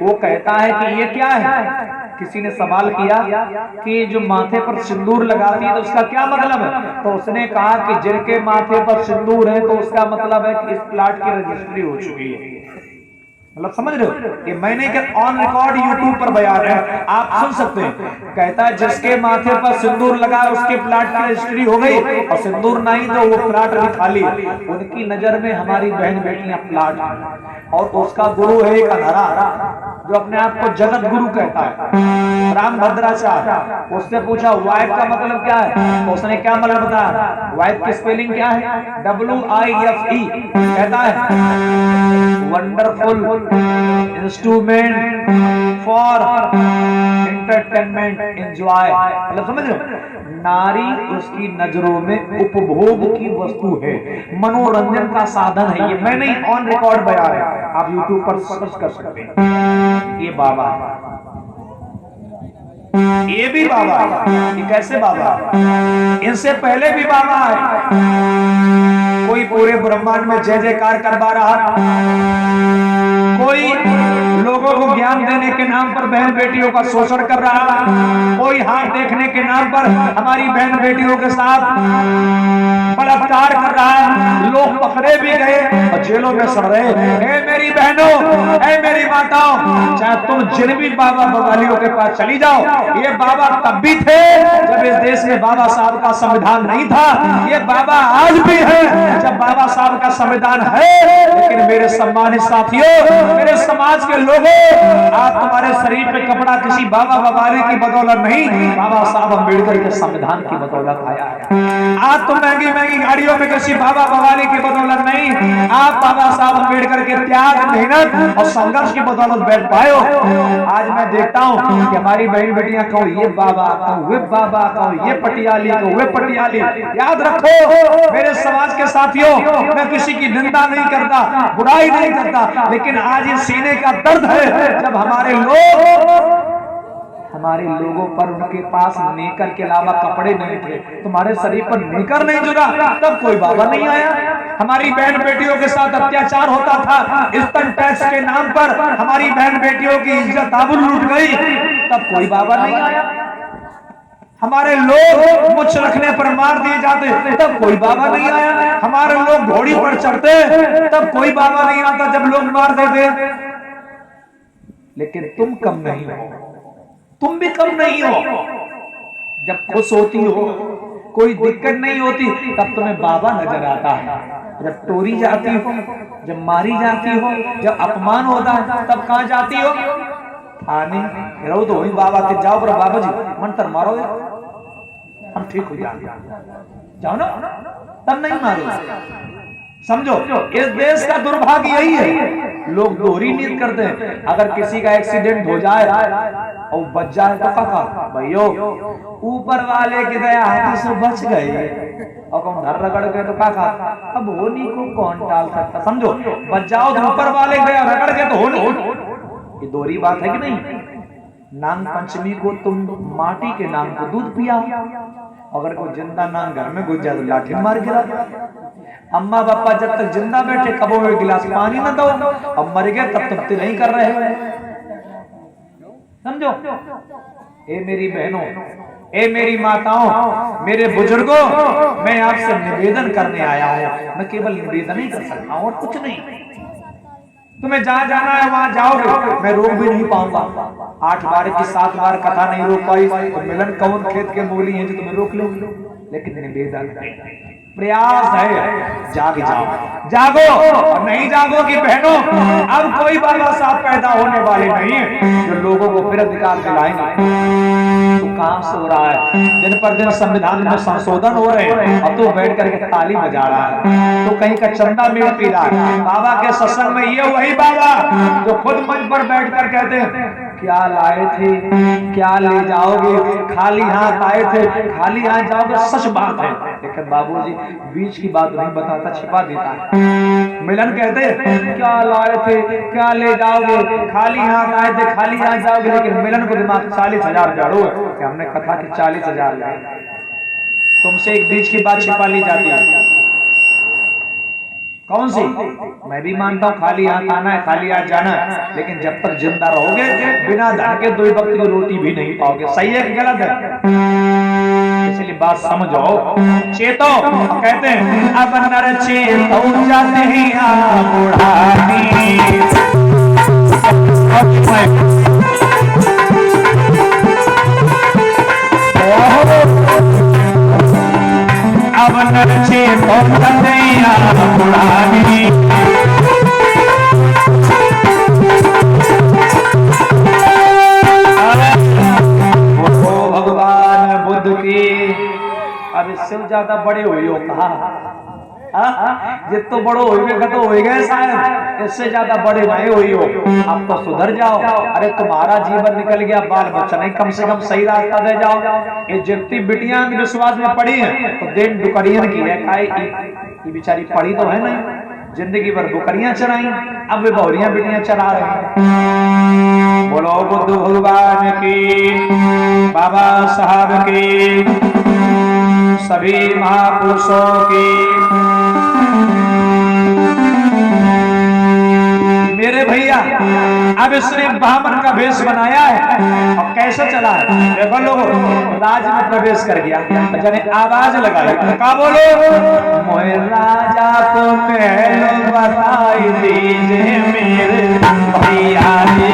वो कहता है कि ये क्या है। किसी ने सवाल किया कि जो माथे पर सिंदूर लगाती है तो उसका क्या मतलब है। तो उसने कहा कि जिनके माथे पर सिंदूर है तो उसका मतलब है कि इस प्लाट की रजिस्ट्री हो चुकी है। मतलब समझ रहे हो, ये मैंने क्या ऑन रिकॉर्ड यूट्यूब पर बयान है, आप सुन सकते हैं। कहता है जिसके माथे पर सिंदूर लगा उसके प्लाट की रजिस्ट्री हो गई, और सिंदूर नहीं तो वो प्लाट भी खाली। उनकी नजर में हमारी बहन बेटियां प्लाट हैं, और उसका गुरु है एक अंधारा जो अपने आप को जगत गुरु कहता है, राम भद्राचार्य। उससे पूछा वाइफ का मतलब क्या है, तो उसने क्या मतलब बताया। वाइफ की स्पेलिंग क्या है, WIFE। कहता है wonderful instrument for entertainment enjoy. मतलब समझ रहे हो, नारी उसकी नजरों में उपभोग की वस्तु है, मनोरंजन का साधन है। ये मैंने ऑन रिकॉर्ड बयान है, आप यूट्यूब पर सर्च कर सकते हैं। ये बाबा है, ये भी बाबा है। ये कैसे बाबा है, इनसे पहले भी बाबा है। कोई पूरे ब्रह्मांड में जय जयकार करवा रहा, कोई लोगों को ज्ञान देने के नाम पर बहन बेटियों का शोषण कर रहा, कोई हाथ देखने के नाम पर हमारी बहन बेटियों के साथ बलात्कार कर रहा है। लोग पकड़े भी गए और जेलों में सड़ रहे। ए मेरी बहनों, ए मेरी माताओं, चाहे तुम जिन भी बाबा बवालियों के पास चली जाओ, ये बाबा तब भी थे जब इस देश में बाबा साहब का संविधान नहीं था। ये बाबा आज भी है जब बाबा साहब का संविधान है। लेकिन मेरे सम्मानित साथियों, मेरे समाज के लोगों, आप तुम्हारे शरीर पे कपड़ा किसी बाबा बवाली की बदौलत नहीं, बाबा साहब अम्बेडकर के संविधान की बदौलत आया है। आज तो महंगी महंगी गाड़ियों में किसी बाबा बवाली की बदौलत नहीं, आप बाबा साहब अम्बेडकर के त्याग, मेहनत और संघर्ष की बदौलत बैठ पाए हो। आज मैं देखता हूँ कि हमारी बहन बेटियां कहो ये बाबा, कहो वे बाबा, कहो ये पटियाली, कहो वे पटियाली। याद रखो मेरे समाज के साथियों, मैं किसी की निंदा नहीं करता, बुराई नहीं करता, लेकिन आज ये सीने का दर्द है जब हमारे लोगों पर उनके पास नेकर के अलावा कपड़े नहीं थे, तुम्हारे शरीर पर नेकर नहीं जुड़ा, तब कोई बाबा नहीं आया। हमारी बहन बेटियों के साथ अत्याचार होता था, स्तन टैक्स के नाम पर हमारी बहन बेटियों की इज्जत आबरू लूट गई, तब कोई बाबा नहीं आया। हमारे लोग मुझ रखने पर मार दिए जाते, तब कोई बाबा नहीं आया। हमारे लोग घोड़ी पर चढ़ते, तब कोई बाबा नहीं आता जब लोग मार देते। लेकिन तुम कम नहीं हो, तुम भी कम नहीं हो। जब खुश होती हो, कोई दिक्कत नहीं होती, तब तुम्हें बाबा नजर आता है। जब टोरी जाती हो, जब मारी जाती हो, जब अपमान होता है, तब कहां जाती हो, थाने। रहो तो वही बाबा के जाओ, पर बाबा जी मंत्र मारो हम ठीक हो जाएंगे, जाओ ना, तब नहीं मारो। समझो इस देश का दुर्भाग्य यही है, लोग दोहरी नींद करते हैं। अगर किसी का एक्सीडेंट हो जाए और बच जाए तो काका भैयो ऊपर वाले की दया हाथी से बच गए, और कौन घर रगड़ गए तो काका अब होनी को कौन टाल सकता। समझो बच जाओ तो ऊपर वाले गए, रगड़ गए तो होनी। ये दोहरी बात है कि नहीं। नाग पंचमी को तुम माटी के नाग को दूध पिया, अगर कोई जिंदा नाग घर में घुस जाए तो लाठी मार गिरा। अम्मा पापा जब तक जिंदा बैठे कबो में गिलास पानी न दो, अब मर गए तब तक नहीं कर रहे हो। समझो ए मेरी बहनों, ए मेरी माताओं, मेरे बुजुर्गों, मैं आपसे निवेदन करने आया हूं। मैं केवल निवेदन ही कर सकता हूं और कुछ नहीं। तुम्हें जहां जाना है वहां जाओगे, मैं रोक भी नहीं पाऊंगा। 8 बार की 7 बार कथा नहीं रोक पाई तो मिलन कौन खेत के मूली है जो तुम्हें रोक लो। लेकिन निवेदन प्रयास है, जाग जाओ, जागो। और नहीं जागोगी बहनों, अब कोई बाबा साहब पैदा होने वाले नहीं है जो लोगों को फिर अधिकार दिलाएंगे। तो काम से हो रहा है, दिन पर दिन संविधान में संशोधन हो रहे हैं, अब तो बैठ करके ताली बजा रहा है, तो कहीं का चंदा मिल पी रहा है। बाबा के सत्संग में ये वही बाबा जो खुद मंच पर बैठ कर कहते हैं क्या लाए थे, क्या ले जाओगे, खाली हाथ आए थे, खाली हाथ जाओगे। सच बात है, लेकिन बाबूजी बीच की बात नहीं बताता, छिपा देता है। मिलन कहते हैं क्या लाए थे, क्या ले जाओगे, खाली हाथ आए थे, खाली हाथ जाओगे। लेकिन मिलन को दिमाग 40,000 जाड़ो कि हमने कथा की 40,000 लाए। तुमसे एक बीच की बात छिपा ली जाती है। कौन सी? मैं भी मानता हूँ खाली हाथ आना है, खाली हाथ जाना है, लेकिन जब तक जिंदा रहोगे बिना धन के 2 वक्त की रोटी भी नहीं पाओगे। सही है कि गलत है? इसलिए बात समझो, चेतो। कहते हैं अब नर चेतो जाते हैं बुढ़ानी। अब नर चेतो जाते हैं बुढ़ानी। भगवान बुद्ध की अब इससे ज्यादा बड़े हुई हो कहा, जितो बड़ो होगा तो हो गए शायद, इससे ज्यादा बड़े नहीं हुई हो। अब तो सुधर जाओ। अरे तुम्हारा जीवन निकल गया, बाल बच्चा नहीं, कम से कम सही रास्ता दे जाओ। ये जितनी बिटियां अंधविश्वास में पड़ी हैं तो दिन दुकड़ियन की है, ये बेचारी पड़ी तो है नहीं, जिंदगी भर बुकरियां चराई, अब वे बहुरियां बिटियां चरा रहे हैं। बोलो बुद्ध भगवान की, बाबा साहब की, सभी महापुरुषों की। मेरे भैया अब इसने ब्राह्मण का वेश बनाया है और कैसे चला है देखो लोगों, राज में प्रवेश कर गया, जने आवाज लगाई, क्या बोलो? मोए राजा को महल बताई दीजिए मेरे भैया जी।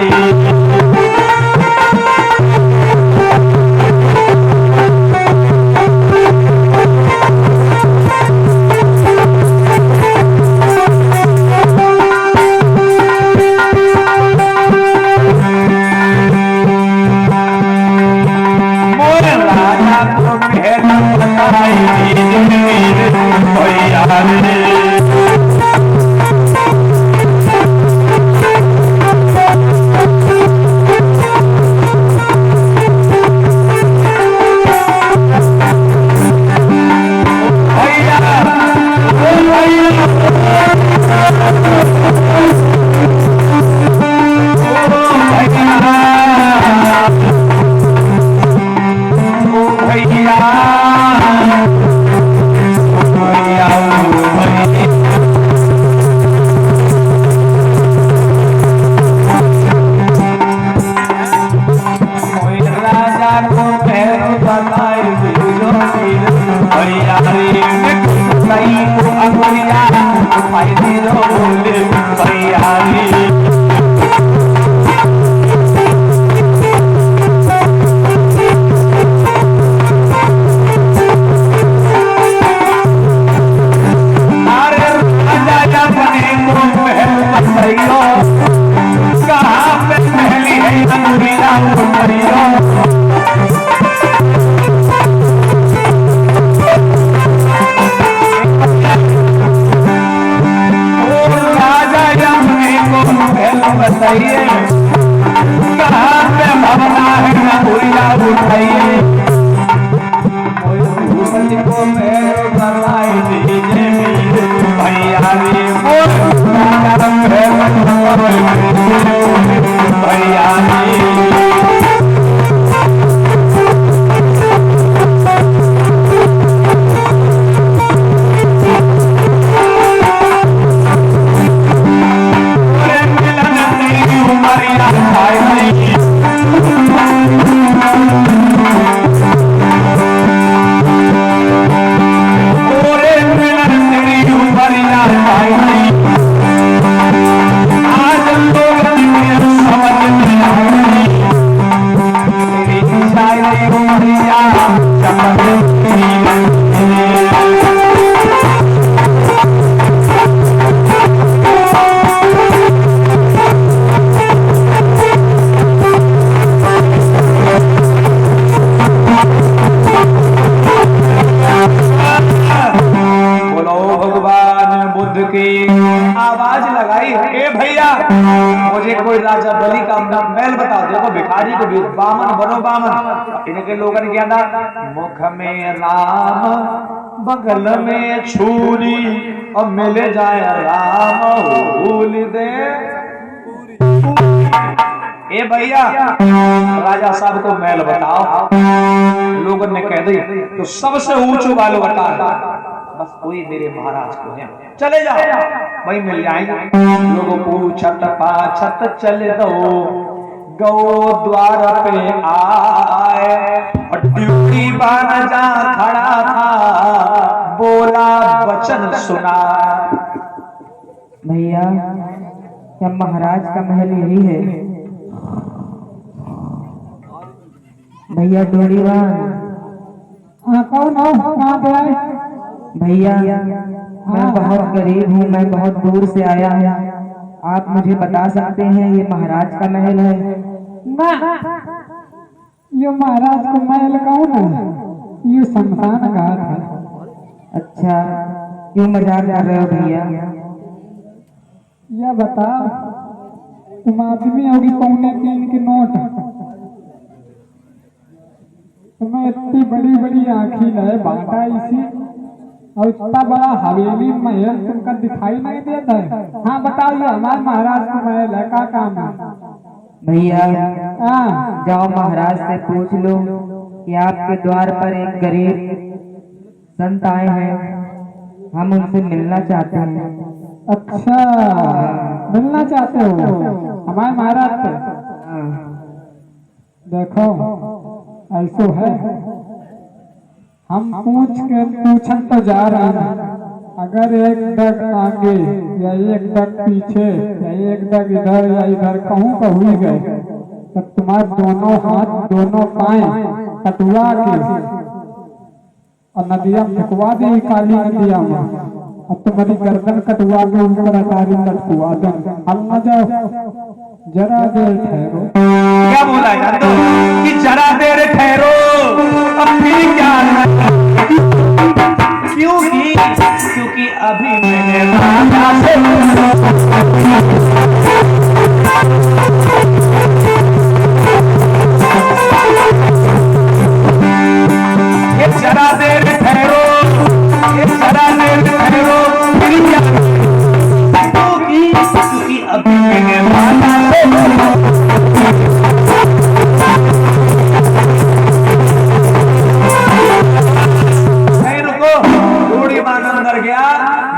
बामन बनो बामन, इनके लोगन क्या था? मुख में राम बगल में छुरी और मिले जाए राम भूल दे। ए भैया राजा साहब को महल बताओ। लोगन ने कह दी तो सबसे ऊंचो वालो बता बस कोई मेरे महाराज को है, चले जाओ वही मिल जाएंगे। लोगों पूछत पाछत चले दो, गौ द्वार पे आए और ड्यूटी बान जा खड़ा था, बोला वचन सुना। भैया क्या महाराज का महल यही है? भैया डोरीवान। हाँ कौन हो, कहाँ पे आए? भैया मैं बहुत गरीब हूँ, मैं बहुत दूर से आया हूँ, आप मुझे बता सकते हैं ये महाराज का महल है? ना, ये महाराज को महल कौन है? ये शमशान घाट है। अच्छा, क्यों मजाक कर रहे हो भैया? यह बता, तुम आदमी होगी 3.25 की नोट, तुम्हें इतनी बड़ी बड़ी आँखी है, बाटा इसी और इतना बड़ा हवेली महल तुमका दिखाई नहीं देता है? हाँ बताओ, ये हमारे महाराज का महल है, क्या काम है? भैया हाँ जाओ महाराज से पूछ लो कि आपके द्वार पर एक गरीब संत आए हैं, हम उनसे मिलना चाहते हैं। अच्छा, मिलना चाहते हो हमारे महाराज से? देखो ऐसो है, हम पूछन तो जा रहे हैं, अगर एक डग आगे या एक डग पीछे या एक डग इधर या इधर कहूँ का हुई गए, तब तुम्हारे दोनों हाथ दोनों पाए कटवा के और नदिया फेंकवा दे, काली नदिया में, अब तुम्हारी गर्दन कटवा के ऊपर अटारी लटकवा दे। हम न जाओ, जरा देर ठहरो। क्या बोला यार तो कि जरा देर ठहरो, अब फिर क्या? क्योंकि अभी मैंने राजा से ये जरा देर ठहरो, ये जरा देर ठहरो, फिर क्या? क्योंकि अभी मैंने राजा से अंदर गया,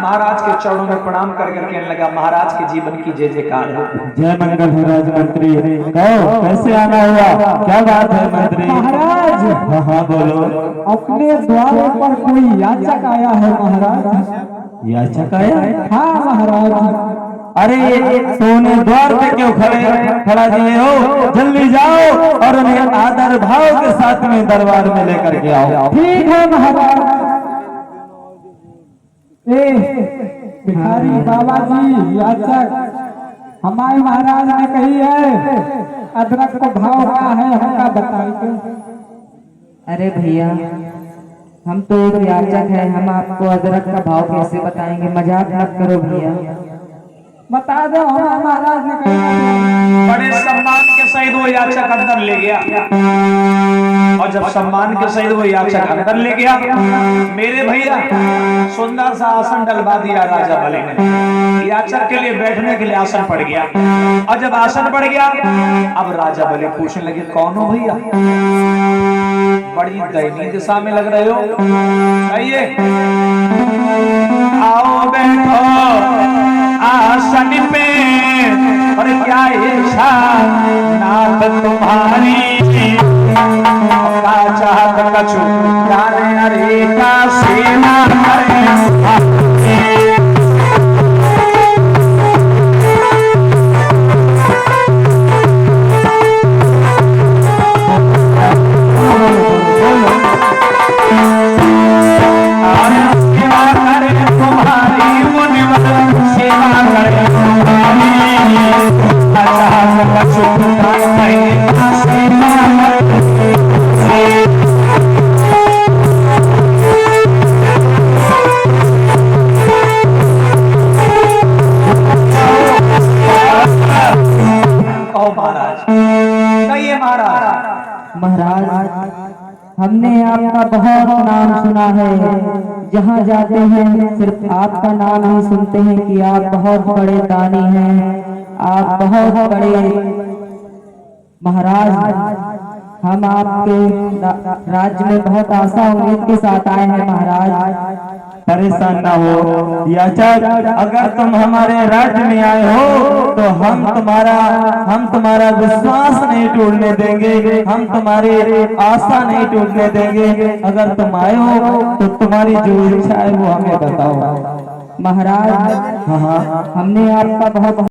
महाराज के चरणों में प्रणाम कर करके कहने लगा, महाराज के जीवन की जय जयकार हो। जय मंगल हो राजमंत्री। कहो कैसे आना हुआ, क्या बात है मंत्री? महाराज हाँ हाँ बोलो। अपने द्वार पर कोई याचक आया है महाराज। याचक आया? हाँ महाराज। अरे तो उन्हें द्वार पे क्यों खड़ा दिए हो? जल्दी जाओ और उन्हें आदर भाव के साथ में दरबार में लेकर के आओ। ठीक है महाराज। भिखारी बाबा जी याचक हमारे महाराज ने कही है, अदरक को भाव क्या है हमका बताइए। अरे भैया हम तो एक याचक है, हम आपको अदरक का भाव कैसे बताएंगे? मजाक मत करो भैया, बता दो हमारे महाराज ने कही। बड़े सम्मान के सहित वो याचक अंदर ले गया, और जब सम्मान के सहित वो याचक अंदर ले गया, मेरे भैया सुंदर सा आसन डलवा दिया राजा बलि ने। याचक के लिए बैठने के लिए आसन पड़ गया, और जब आसन पड़ गया, अब राजा बलि पूछने लगे, कौन हो भैया? बड़ी दयनीय दिशा में लग रहे हो, आइए आओ बैठो आसन पे, और क्या इच्छा नाथ तुम्हारी, का चाहत कछु जाने अरे का सेवा करे। महाराज हमने आपका बहुत नाम सुना है, जहाँ जाते हैं सिर्फ आपका नाम ही सुनते हैं कि आप बहुत बड़े दानी हैं, आप बहुत बड़े महाराज। हम आपके राज्य में बहुत आशा उम्मीद के साथ आए हैं महाराज, परेशान ना हो। याचक, अगर तुम हमारे राज्य में आए हो तो हम तुम्हारा विश्वास नहीं टूटने देंगे, हम तुम्हारी आशा नहीं टूटने देंगे। अगर तुम आए हो तो तुम्हारी जो इच्छा है वो हमें बताओ। महाराज, हाँ हाँ, हमने आपका बहुत